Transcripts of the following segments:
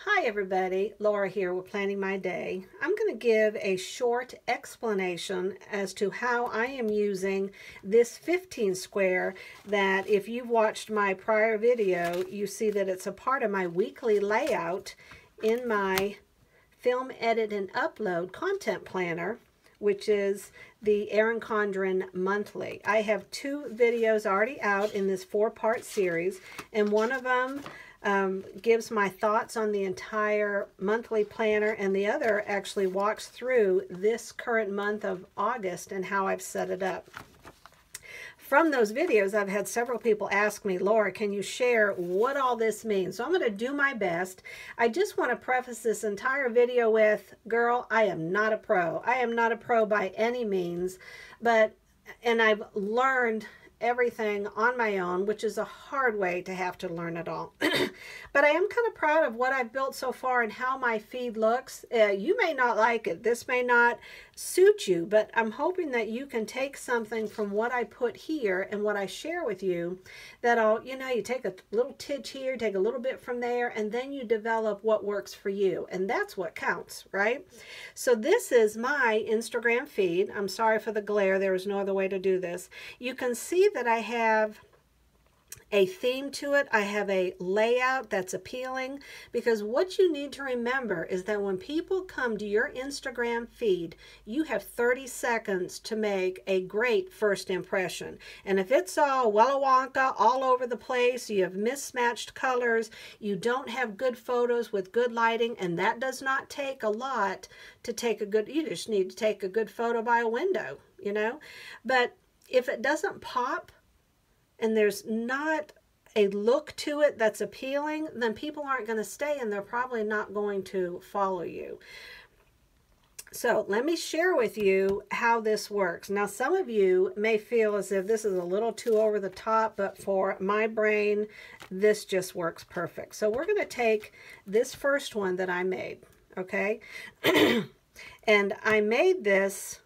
Hi everybody, Laura here with Planning My Day. I'm going to give a short explanation as to how I am using this 15 square that if you've watched my prior video, you see that it's a part of my weekly layout in my Film Edit and Upload content planner, which is the Erin Condren Monthly. I have two videos already out in this 4-part series, and one of them gives my thoughts on the entire monthly planner, and the other actually walks through this current month of August and how I've set it up. From those videos, I've had several people ask me, Laura, can you share what all this means? So I'm going to do my best. I just want to preface this entire video with, girl, I am not a pro. I am not a pro by any means, and I've learned everything on my own, which is a hard way to have to learn it all. But I am kind of proud of what I've built so far and how my feed looks. You may not like it. This may not suit you, but I'm hoping that you can take something from what I put here and what I share with you that'll, you take a little tidge here, take a little bit from there, and then you develop what works for you. And that's what counts, right? So this is my Instagram feed. I'm sorry for the glare. There is no other way to do this. You can see that I have a theme to it. I have a layout that's appealing, because what you need to remember is that when people come to your Instagram feed, you have 30 seconds to make a great first impression. And if it's all Walla Wonka all over the place, you have mismatched colors, you don't have good photos with good lighting, and that does not take a lot to take a good, you just need to take a good photo by a window, But if it doesn't pop, and there's not a look to it that's appealing, then people aren't going to stay, and they're probably not going to follow you. So let me share with you how this works. Now, some of you may feel as if this is a little too over the top, but for my brain, this just works perfect. So we're going to take this first one that I made, okay? And I made this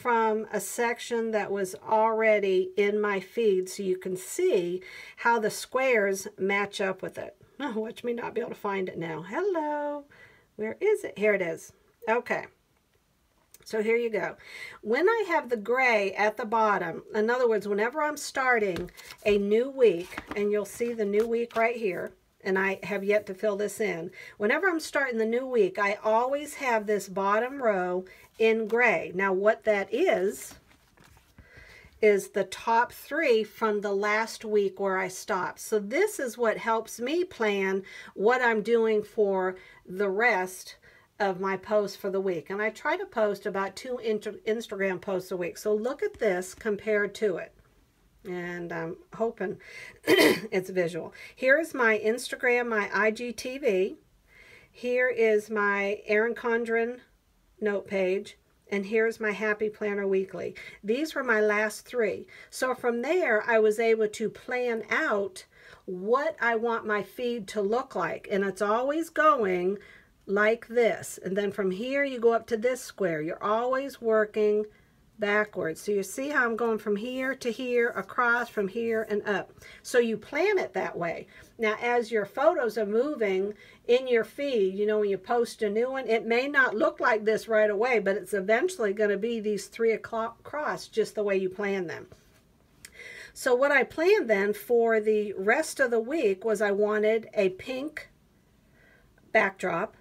from a section that was already in my feed, so you can see how the squares match up with it. Oh, watch me not be able to find it now. Hello, where is it? Here it is. Okay, so here you go. When I have the gray at the bottom, in other words, whenever I'm starting a new week, and you'll see the new week right here, and I have yet to fill this in. Whenever I'm starting the new week, I always have this bottom row in gray. Now what that is the top 3 from the last week where I stopped. So this is what helps me plan what I'm doing for the rest of my posts for the week. And I try to post about 2 Instagram posts a week. So look at this compared to it. And I'm hoping it's visual. Here is my Instagram, my IGTV. Here is my Erin Condren note page. And here's my Happy Planner Weekly. These were my last 3. So from there, I was able to plan out what I want my feed to look like. And it's always going like this. And then from here, you go up to this square. You're always working backwards. So you see how I'm going from here to here, across, from here and up. So you plan it that way. Now, as your photos are moving in your feed, when you post a new one, it may not look like this right away, but it's eventually going to be these 3 across, just the way you plan them. So what I planned then for the rest of the week was I wanted a pink backdrop.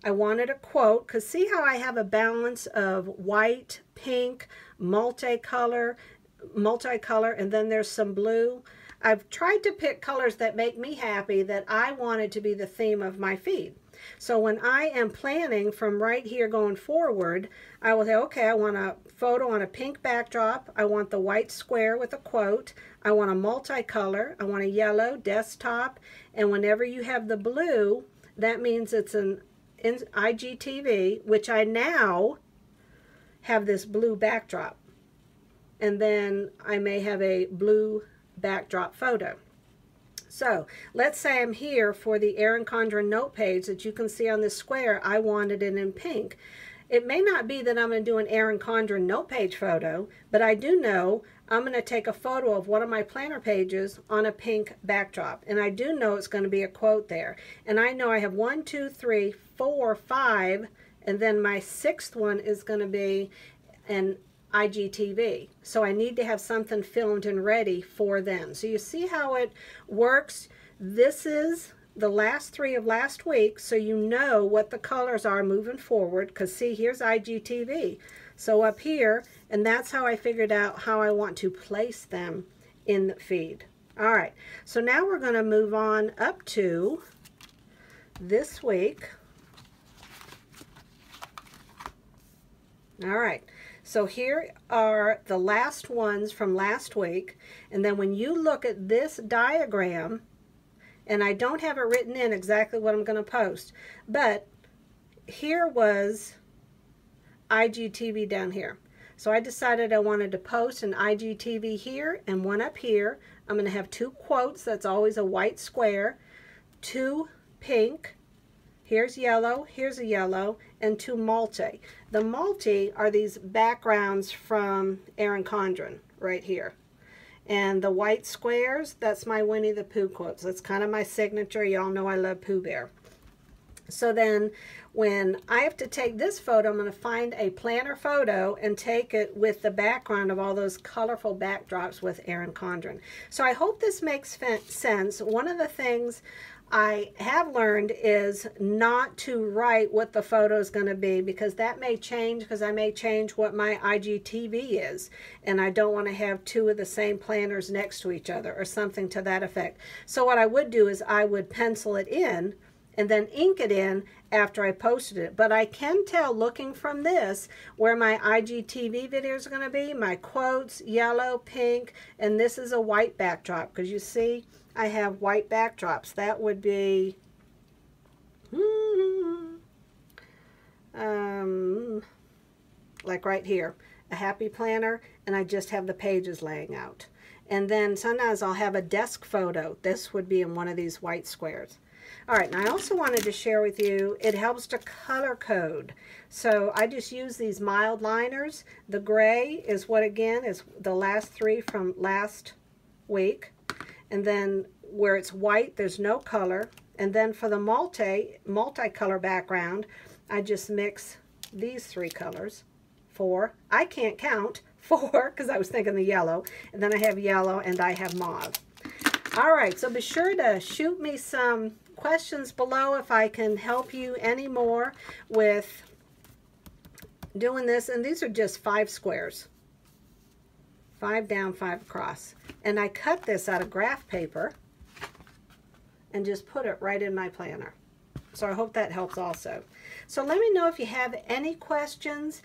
I wanted a quote, because see how I have a balance of white, pink, multicolor, and then there's some blue. I've tried to pick colors that make me happy, that I wanted to be the theme of my feed. So when I am planning from right here going forward, I will say, okay, I want a photo on a pink backdrop. I want the white square with a quote. I want a multicolor. I want a yellow desktop. And whenever you have the blue, that means it's an IGTV, which I now have this blue backdrop, and then I may have a blue backdrop photo. So let's say I'm here for the Erin Condren note page that you can see on this square. I wanted it in pink. It may not be that I'm going to do an Erin Condren note page photo, but I do know I'm going to take a photo of one of my planner pages on a pink backdrop. And I do know it's going to be a quote there. And I know I have 1, 2, 3, 4, 5, and then my sixth one is going to be an IGTV. So I need to have something filmed and ready for then. So you see how it works? This is the last 3 of last week, so you know what the colors are moving forward, because see, here's IGTV. So up here, and that's how I figured out how I want to place them in the feed. All right, so now we're going to move on up to this week. All right, so here are the last ones from last week, and then when you look at this diagram, and I don't have it written in exactly what I'm going to post, but here was IGTV down here. So I decided I wanted to post an IGTV here and one up here. I'm going to have 2 quotes. That's always a white square, 2 pink, here's yellow, here's a yellow, and 2 multi. The multi are these backgrounds from Erin Condren right here. And the white squares, that's my Winnie the Pooh quotes. That's kind of my signature. Y'all know I love Pooh Bear. So then when I have to take this photo, I'm going to find a planner photo and take it with the background of all those colorful backdrops with Erin Condren. So I hope this makes sense. One of the things I have learned is not to write what the photo is going to be, because that may change, because I may change what my IGTV is, and I don't want to have 2 of the same planners next to each other or something to that effect. So what I would do is I would pencil it in and then ink it in after I posted it. But I can tell looking from this where my IGTV videos are going to be. My quotes, yellow, pink, and this is a white backdrop, because you see I have white backdrops. That would be like right here, a happy planner, and I just have the pages laying out. And then sometimes I'll have a desk photo. This would be in one of these white squares. All right, and I also wanted to share with you, it helps to color code. So I just use these mild liners. The gray is what, again, is the last 3 from last week. And then where it's white, there's no color. And then for the multi-color background, I just mix these 3 colors. 4, I can't count, 4, because I was thinking the yellow. And then I have yellow and I have mauve. All right, so be sure to shoot me some questions below if I can help you any more with doing this. And these are just 5 squares. 5 down, 5 across. And I cut this out of graph paper and just put it right in my planner. So I hope that helps also. So let me know if you have any questions.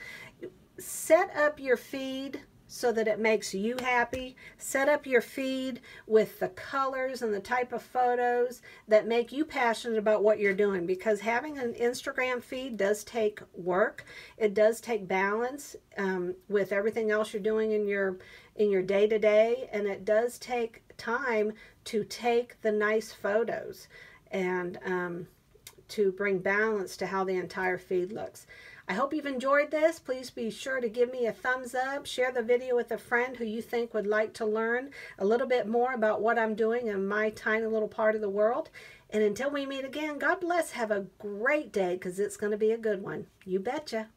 Set up your feed so that it makes you happy. Set up your feed with the colors and the type of photos that make you passionate about what you're doing, because having an Instagram feed does take work. It does take balance with everything else you're doing in your day-to-day, and it does take time to take the nice photos and to bring balance to how the entire feed looks. I hope you've enjoyed this. Please be sure to give me a thumbs up. Share the video with a friend who you think would like to learn a little bit more about what I'm doing in my tiny little part of the world. And until we meet again, God bless. Have a great day, because it's going to be a good one. You betcha.